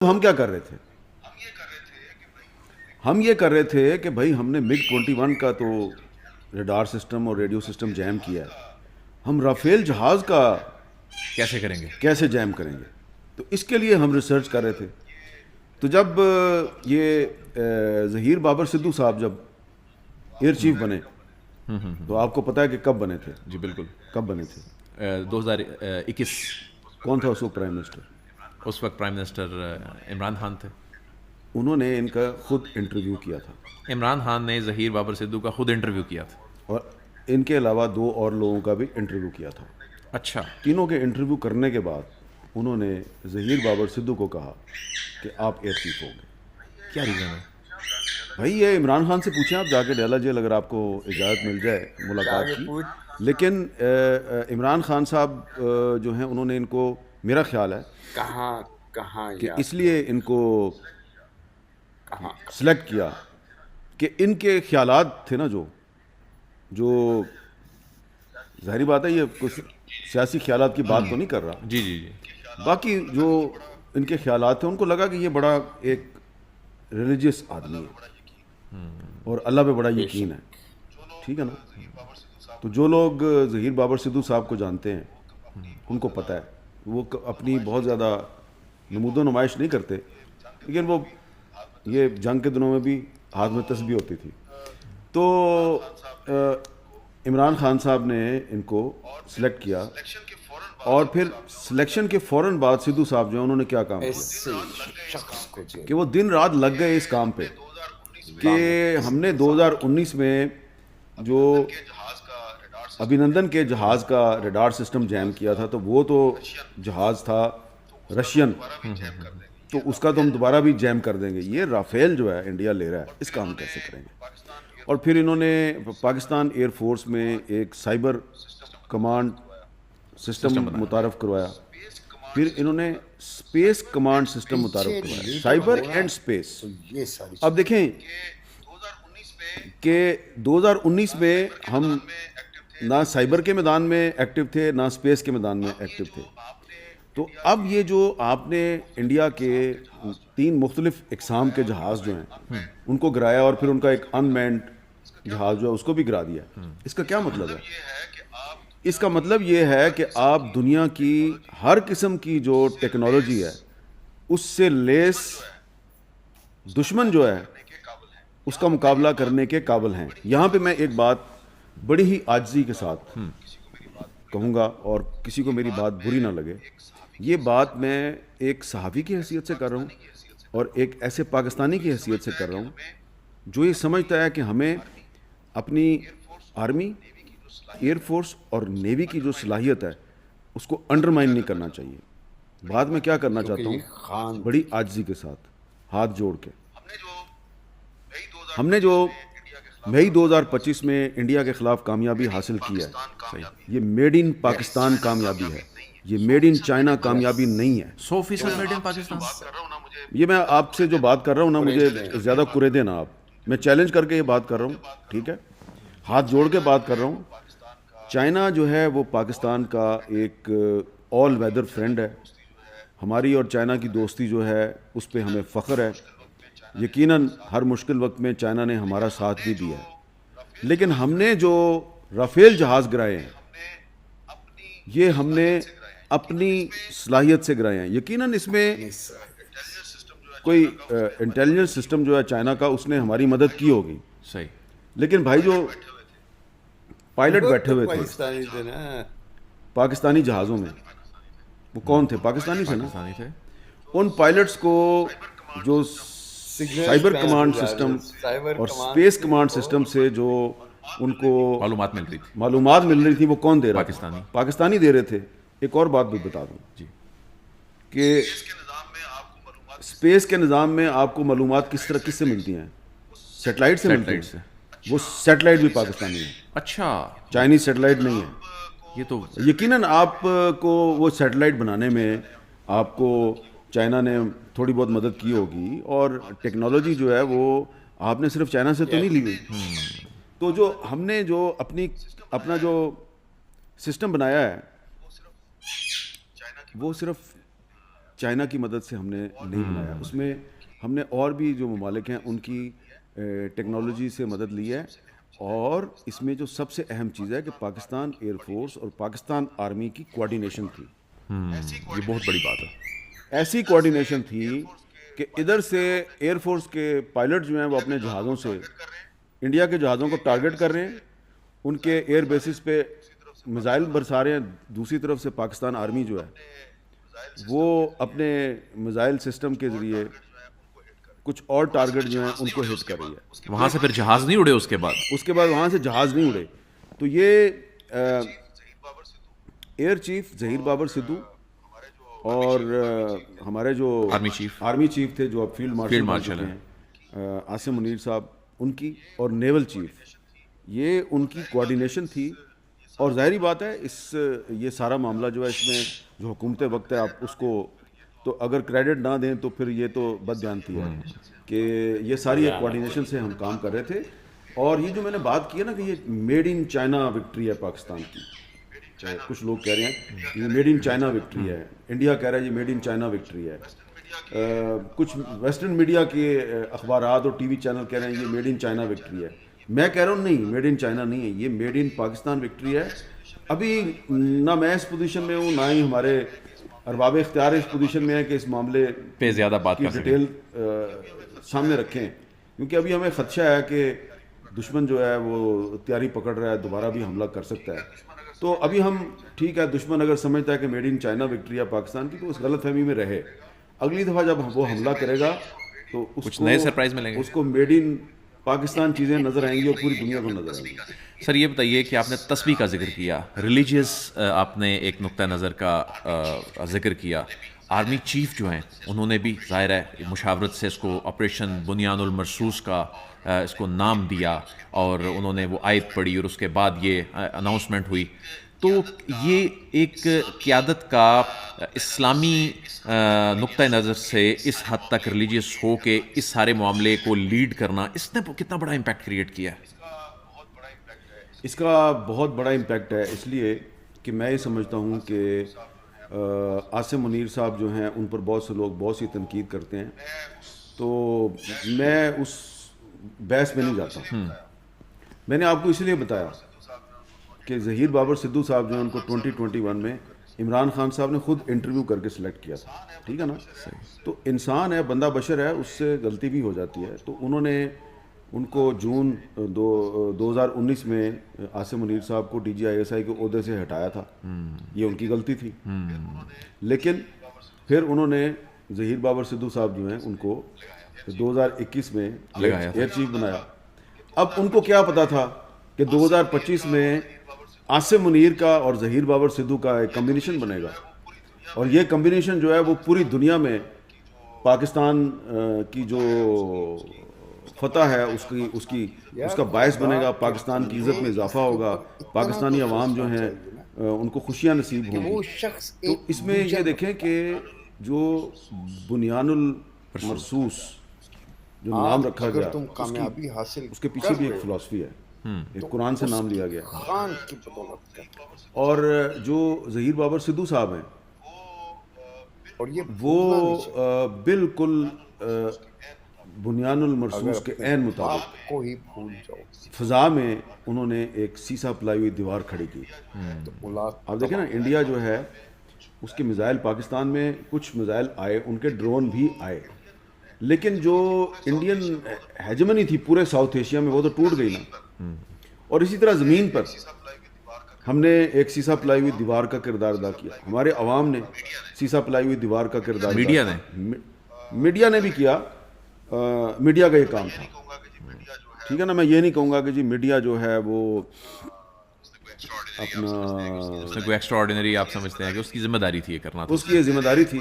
تو ہم کیا کر رہے تھے؟ ہم یہ کر رہے تھے کہ بھائی ہم نے مگ 21 کا تو ریڈار سسٹم اور ریڈیو سسٹم جیم کیا ہے، ہم رافیل جہاز کا کیسے کریں گے؟ کیسے جیم کریں گے؟ تو اس کے لیے ہم ریسرچ کر رہے تھے. تو جب یہ ظہیر بابر سدھو صاحب جب ایئر چیف بنے تو آپ کو پتا ہے کہ کب بنے تھے؟ جی بالکل. کب بنے تھے؟ 2021. کون تھا اس وقت پرائم منسٹر؟ اس وقت پرائم منسٹر عمران خان تھے. انہوں نے ان کا خود انٹرویو کیا تھا. عمران خان نے ظہیر بابر سدھو کا خود انٹرویو کیا تھا. اور ان کے علاوہ 2 اور لوگوں کا بھی انٹرویو کیا تھا. اچھا. تینوں کے انٹرویو کرنے کے بعد انہوں نے ظہیر بابر سدھو کو کہا کہ آپ ایئر چیف ہوں گے. کیا ریزن ہے؟ بھائی یہ عمران خان سے پوچھیں آپ جا کے ڈیلا جیل اگر آپ کو اجازت مل جائے ملاقات کی. لیکن عمران خان صاحب جو ہیں انہوں نے ان کو، میرا خیال ہے کہاں کہ اس لیے ان کو سلیکٹ کیا کہ ان کے خیالات تھے نا جو ظاہری بات ہے، یہ کچھ سیاسی خیالات کی بات تو نہیں کر رہا. جی جی جی. باقی جو ان کے خیالات تھے ان کو لگا کہ یہ بڑا ایک ریلیجیس آدمی ہے اور اللہ پہ بڑا یقین ہے. ٹھیک ہے نا. تو جو لوگ ظہیر بابر سدھو صاحب کو جانتے ہیں ان کو پتہ ہے وہ اپنی بہت زیادہ نمود و نمائش نہیں کرتے، لیکن وہ یہ جنگ کے دنوں میں بھی ہاتھ میں تسبیح ہوتی تھی. تو عمران خان صاحب نے ان کو سلیکٹ کیا اور پھر سلیکشن کے فوراً بعد سدھو صاحب جو ہیں انہوں نے کیا کام کیا کہ وہ دن رات لگ گئے اس کام پہ کہ ہم نے 2019 میں جو ابھینندن کے جہاز کا ریڈار سسٹم جیم کیا تھا تو وہ تو جہاز تھا رشین، تو اس کا تو ہم دوبارہ بھی جیم کر دیں گے. یہ رافیل جو ہے انڈیا لے رہا ہے اس کا ہم کیسے کریں گے؟ اور پھر انہوں نے پاکستان ایئر فورس میں ایک سائبر کمانڈ سسٹم متعارف کروایا. پھر انہوں نے اسپیس کمانڈ سسٹم متعارف کروایا، سائبر اینڈ اسپیس. اب دیکھیں کہ 2019 میں ہم نہ سائبر کے میدان میں ایکٹیو تھے نہ اسپیس کے میدان میں ایکٹیو تھے. تو اب یہ جو آپ نے انڈیا کے 3 مختلف اقسام کے جہاز جو ہیں ان کو گرایا اور پھر ان کا ایک ان مینڈ جہاز جو ہے اس کو بھی گرا دیا، اس کا کیا مطلب ہے؟ اس کا مطلب یہ ہے کہ آپ دنیا کی ہر قسم کی جو ٹیکنالوجی ہے اس سے لیس دشمن جو ہے اس کا مقابلہ کرنے کے قابل ہیں. یہاں پہ میں ایک بات بڑی ہی عاجزی کے ساتھ کہوں گا اور کسی کو میری بات بری نہ لگے، یہ بات میں ایک صحافی کی حیثیت سے کر رہا ہوں اور ایک ایسے پاکستانی کی حیثیت سے کر رہا ہوں جو یہ سمجھتا ہے کہ ہمیں اپنی آرمی، ایئر فورس اور نیوی کی جو صلاحیت ہے اس کو انڈرمائن نہیں کرنا چاہیے. بات میں کیا کرنا چاہتا ہوں بڑی عاجزی کے ساتھ ہاتھ جوڑ کے، ہم نے جو مئی 2025 میں انڈیا کے خلاف کامیابی حاصل کی ہے یہ میڈ ان پاکستان کامیابی ہے، یہ میڈ ان چائنا کامیابی نہیں ہے. 100% میڈ ان پاکستان. یہ میں آپ سے جو بات کر رہا ہوں نا مجھے زیادہ کرے دیں نا آپ، میں چیلنج کر کے یہ بات کر رہا ہوں. ٹھیک ہے، ہاتھ جوڑ کے بات کر رہا ہوں. چائنا جو ہے وہ پاکستان کا ایک آل ویدر فرینڈ ہے. ہماری اور چائنا کی دوستی جو ہے اس پہ ہمیں فخر ہے. یقیناً ہر مشکل وقت میں چائنا نے ہمارا ساتھ بھی دیا ہے. لیکن ہم نے جو رافیل جہاز گرائے ہیں یہ ہم نے اپنی صلاحیت سے گرائے ہیں. یقیناً اس میں کوئی انٹیلیجنس سسٹم جو ہے چائنا کا اس نے ہماری مدد کی ہوگی، صحیح. لیکن بھائی جو پائلٹ بیٹھے ہوئے تھے پاکستانی جہازوں میں وہ کون تھے؟ پاکستانی تھے نا. تھے. ان پائلٹس کو جو سائبر کمانڈ سسٹم اور اسپیس کمانڈ سسٹم سے جو ان کو معلومات مل رہی تھی وہ کون دے رہا تھا؟ پاکستانی دے رہے تھے. ایک اور بات بھی بتا دوں جی کہ اسپیس کے نظام میں آپ کو معلومات کس سے ملتی ہیں؟ سیٹلائٹ سے ملتی ہیں. وہ سیٹلائٹ بھی پاکستانی ہے. اچھا. چائنیز سیٹلائٹ نہیں ہے. یہ تو یقیناً آپ کو وہ سیٹلائٹ بنانے میں آپ کو چائنا نے تھوڑی بہت مدد کی ہوگی اور ٹیکنالوجی جو ہے وہ آپ نے صرف چائنا سے تو نہیں لی ہوئی. تو جو ہم نے جو اپنا جو سسٹم بنایا ہے وہ صرف چائنا کی مدد سے ہم نے نہیں بنایا، اس میں ہم نے اور بھی جو ممالک ہیں ان کی ٹیکنالوجی سے مدد لی ہے، اور اس میں جو سب سے اہم چیز ہے کہ پاکستان ایئر فورس اور پاکستان آرمی کی کوارڈینیشن تھی. یہ بہت بڑی بات ہے. ایسی کوارڈینیشن تھی کہ ادھر سے ایئر فورس کے پائلٹ جو ہیں وہ اپنے جہازوں سے انڈیا کے جہازوں کو ٹارگٹ کر رہے ہیں، ان کے ایئر بیسز پہ میزائل برسا رہے ہیں، دوسری طرف سے پاکستان آرمی جو ہے وہ اپنے میزائل سسٹم کے ذریعے کچھ اور ٹارگٹ جو ہیں ان کو ہٹ کر رہی ہے. وہاں سے پھر جہاز نہیں اڑے اس کے بعد وہاں سے جہاز نہیں اڑے. تو یہ ایئر چیف ظہیر بابر سدھو اور ہمارے جو آرمی چیف تھے جو اب فیلڈ مارشل ہیں عاصم منیر صاحب، ان کی اور نیول چیف، یہ ان کی کوارڈینیشن تھی. اور ظاہری بات ہے یہ سارا معاملہ جو ہے اس میں جو حکومت وقت ہے آپ اس کو تو اگر کریڈٹ نہ دیں تو پھر یہ تو بددیانتی ہے کہ یہ ساری ایک کوارڈینیشن سے ہم کام کر رہے تھے. اور یہ جو میں نے بات کی ہے نا کہ یہ میڈ ان چائنا وکٹری ہے پاکستان کی، کچھ لوگ کہہ رہے ہیں کہ یہ میڈ ان چائنا وکٹری ہے، انڈیا کہہ رہا ہے یہ میڈ ان چائنا وکٹری ہے، کچھ ویسٹرن میڈیا کے اخبارات اور ٹی وی چینل کہہ رہے ہیں یہ میڈ ان چائنا وکٹری ہے. میں کہہ رہا ہوں نہیں، میڈ ان چائنا نہیں ہے، یہ میڈ ان پاکستان وکٹری ہے. ابھی نہ میں اس پوزیشن میں ہوں، نہ ہی ہمارے ارباب اختیار اس پوزیشن میں ہے کہ اس معاملے پہ زیادہ بات کی ڈیٹیل سامنے رکھیں، کیونکہ ابھی ہمیں خدشہ ہے کہ دشمن جو ہے وہ تیاری پکڑ رہا ہے، دوبارہ بھی حملہ کر سکتا ہے. تو ابھی ہم ٹھیک ہے، دشمن اگر سمجھتا ہے کہ میڈ ان چائنا وکٹری ہے پاکستان کی تو اس غلط فہمی میں رہے. اگلی دفعہ جب وہ حملہ کرے گا تو کچھ نئے سرپرائز ملیں گے، اس کو میڈ ان پاکستان چیزیں نظر آئیں گی اور پوری دنیا کو نظر آئیں گی. سر یہ بتائیے کہ آپ نے تسبیح کا ذکر کیا، ریلیجیس آپ نے ایک نقطہ نظر کا ذکر کیا. آرمی چیف جو ہیں انہوں نے بھی ظاہر ہے مشاورت سے اس کو آپریشن بنیان المرصوص کا اس کو نام دیا، اور انہوں نے وہ آیت پڑھی اور اس کے بعد یہ اناؤنسمنٹ ہوئی. تو یہ ایک قیادت کا اسلامی نقطہ نظر سے اس حد تک ریلیجیس ہو کے اس سارے معاملے کو لیڈ کرنا، اس نے کتنا بڑا امپیکٹ کریٹ کیا ہے؟ اس کا بہت بڑا امپیکٹ ہے، اس لیے کہ میں یہ سمجھتا ہوں کہ عاصم منیر صاحب جو ہیں ان پر بہت سے لوگ بہت سی تنقید کرتے ہیں، تو میں اس بحث میں نہیں جاتا. میں نے آپ کو اس لیے بتایا کہ ظہیر بابر سدھو صاحب جو ہیں ان کو 2021 میں عمران خان صاحب نے خود انٹرویو کر کے سلیکٹ کیا تھا، ٹھیک ہے نا. تو انسان ہے، بندہ بشر ہے، اس سے غلطی بھی ہو جاتی ہے. تو انہوں نے ان کو جون 2019 میں عاصم منیر صاحب کو D G I S I کے عہدے سے ہٹایا تھا. یہ ان کی غلطی تھی. لیکن پھر انہوں نے ظہیر بابر سدھو صاحب جو ہیں ان کو 2021 میں ایئر چیف بنایا. اب ان کو کیا پتا تھا کہ 2025 میں عاصم منیر کا اور ظہیر بابر سدھو کا ایک کمبینیشن بنے گا، اور یہ کمبینیشن جو ہے وہ پوری دنیا میں پاکستان کی جو فتح ہے اس کا باعث بنے گا. پاکستان کی عزت میں اضافہ ہوگا، پاکستانی عوام جو ہیں ان کو خوشیاں نصیب ہوں گی. تو اس میں یہ دیکھیں کہ جو بنیان المرصوص جو نام رکھا گیا اس کے پیچھے بھی ایک فلسفی ہے، ایک قرآن سے نام لیا گیا. اور جو ظہیر بابر سدھو صاحب ہیں وہ بالکل بنیان المرصوص کے عین مطابق فضا میں انہوں نے ایک سیسا پلائی ہوئی دیوار کھڑی کی. آپ دیکھیں نا، انڈیا جو ہے اس کے میزائل پاکستان میں کچھ میزائل آئے، ان کے ڈرون بھی آئے، لیکن جو انڈین ہیجمنی تھی پورے ساؤتھ ایشیا میں وہ تو ٹوٹ گئی نا. اور اسی طرح زمین پر ہم نے ایک سیسا پلائی ہوئی دیوار کا کردار ادا کیا، ہمارے عوام نے سیسا پلائی ہوئی دیوار کا کردار ادا کیا، میڈیا نے بھی کیا. میڈیا کا یہ کام تھا، ٹھیک ہے نا. میں یہ نہیں کہوں گا کہ جی میڈیا جو ہے وہ اپنا اس میں کوئی ایکسٹرا آرڈینری آپ سمجھتے ہیں کہ اس کی ذمہ داری تھی یہ کرنا تھا؟ اس کی یہ ذمہ داری تھی.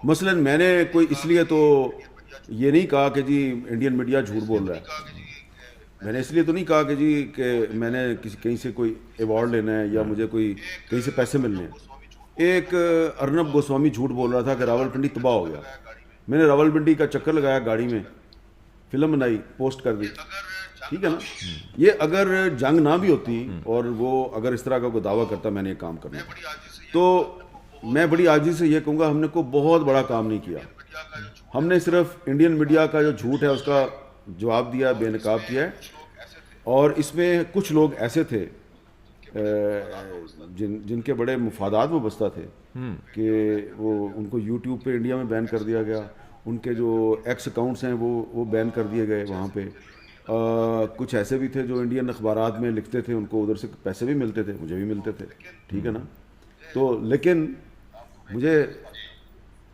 مثلا میں نے کوئی اس لیے تو یہ نہیں کہا کہ جی انڈین میڈیا جھوٹ بول رہا ہے، میں نے اس لیے تو نہیں کہا کہ جی کہ میں نے کہیں سے کوئی ایوارڈ لینا ہے یا مجھے کوئی کہیں سے پیسے ملنے ہیں. ایک ارنب گوسوامی جھوٹ بول رہا تھا کہ راول پنڈی تباہ ہو گیا. میں نے راول پنڈی کا چکر لگایا گاڑی میں، فلم بنائی، پوسٹ کر دی، ٹھیک ہے نا. یہ اگر جنگ نہ بھی ہوتی اور وہ اگر اس طرح کا کوئی دعویٰ کرتا میں نے یہ کام کرنا، تو میں بڑی عاجزی سے یہ کہوں گا ہم نے کوئی بہت بڑا کام نہیں کیا. ہم نے صرف انڈین میڈیا کا جو جھوٹ ہے اس کا جواب دیا, بے نقاب کیا ہے. اور اس میں کچھ لوگ ایسے تھے جن کے بڑے مفادات وابستہ تھے کہ وہ ان کو یوٹیوب پہ انڈیا میں بین کر دیا گیا. ان کے جو ایکس اکاؤنٹس ہیں وہ بین کر دیے گئے وہاں پہ. کچھ ایسے بھی تھے جو انڈین اخبارات میں لکھتے تھے, ان کو ادھر سے پیسے بھی ملتے تھے, مجھے بھی ملتے تھے, ٹھیک ہے نا. تو لیکن مجھے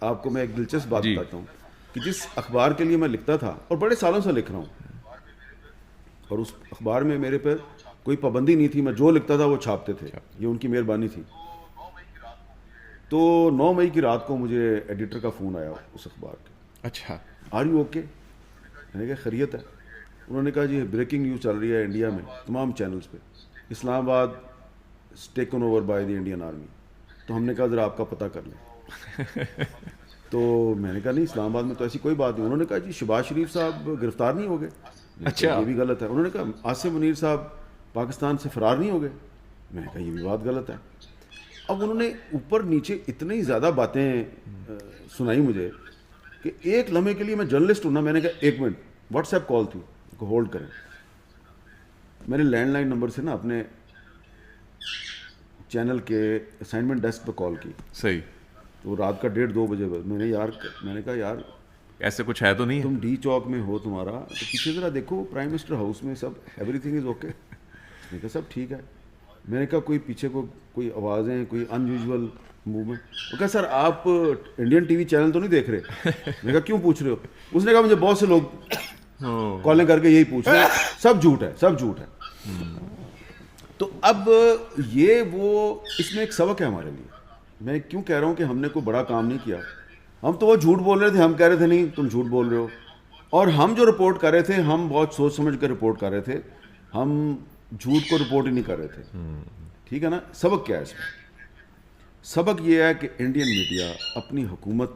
آپ کو میں ایک دلچسپ بات بتاتا ہوں کہ جس اخبار کے لیے میں لکھتا تھا اور بڑے سالوں سے لکھ رہا ہوں, اور اس اخبار میں میرے پہ کوئی پابندی نہیں تھی, میں جو لکھتا تھا وہ چھاپتے تھے, یہ ان کی مہربانی تھی. تو 9 مئی کی رات کو مجھے ایڈیٹر کا فون آیا اس اخبار کے. اچھا, آر یو اوکے؟ میں نے کہا خیریت ہے. انہوں نے کہا جی بریکنگ نیوز چل رہی ہے انڈیا میں تمام چینلز پہ, اسلام آباد taken over by the Indian army. تو ہم نے کہا ذرا آپ کا پتہ کر لیں. تو میں نے کہا نہیں, اسلام آباد میں تو ایسی کوئی بات نہیں. انہوں نے کہا جی شہباز شریف صاحب گرفتار نہیں ہو گئے. اچھا, یہ بھی غلط ہے. انہوں نے کہا عاصم منیر صاحب پاکستان سے فرار نہیں ہو گئے. میں نے کہا یہ بھی بات غلط ہے. اب انہوں نے اوپر نیچے اتنی زیادہ باتیں سنائی مجھے کہ ایک لمحے کے لیے میں جرنلسٹ ہوں نا, میں نے کہا ایک منٹ, واٹس ایپ کال تھی, ہولڈ کریں. میں نے لینڈ لائن نمبر سے نا اپنے چینل کے اسائنمنٹ ڈیسک پہ کال کی. صحیح. تو رات کا 1:30-2 بجے میں نے کہا یار ایسے کچھ ہے تو نہیں, تم ڈی چوک میں ہو تمہارا, تو پیچھے ذرا دیکھو پرائم منسٹر ہاؤس میں سب ایوری تھنگ از اوکے. میں نے کہا سب ٹھیک ہے. میں نے کہا کوئی پیچھے کوئی آوازیں, کوئی ان یوزول موومنٹ. وہ کہا سر آپ انڈین ٹی وی چینل تو نہیں دیکھ رہے؟ میں نے کہا کیوں پوچھ رہے ہو؟ اس نے کہا مجھے بہت سے لوگ کالیں کر کے یہی پوچھ رہے ہیں, سب جھوٹ ہے, سب جھوٹ ہے. تو اب یہ وہ اس میں ایک سبق ہے ہمارے لیے. میں کیوں کہہ رہا ہوں کہ ہم نے کوئی بڑا کام نہیں کیا. ہم تو وہ جھوٹ بول رہے تھے, ہم کہہ رہے تھے نہیں تم جھوٹ بول رہے ہو, اور ہم جو رپورٹ کر رہے تھے ہم بہت سوچ سمجھ کر رپورٹ کر رہے تھے, ہم جھوٹ کو رپورٹ ہی نہیں کر رہے تھے. ٹھیک ہے نا. سبق کیا ہے اس میں؟ سبق یہ ہے کہ انڈین میڈیا اپنی حکومت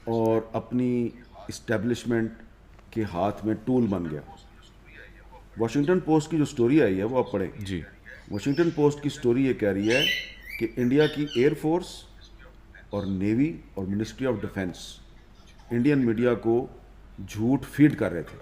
اور اپنی اسٹیبلشمنٹ کے ہاتھ میں ٹول بن گیا. واشنگٹن پوسٹ کی جو سٹوری آئی ہے وہ آپ پڑھیں. جی, واشنگٹن پوسٹ کی سٹوری یہ کہہ رہی ہے کہ انڈیا کی ایئر فورس اور نیوی اور ministry of defence Indian media کو جھوٹ فیڈ کر رہے تھے.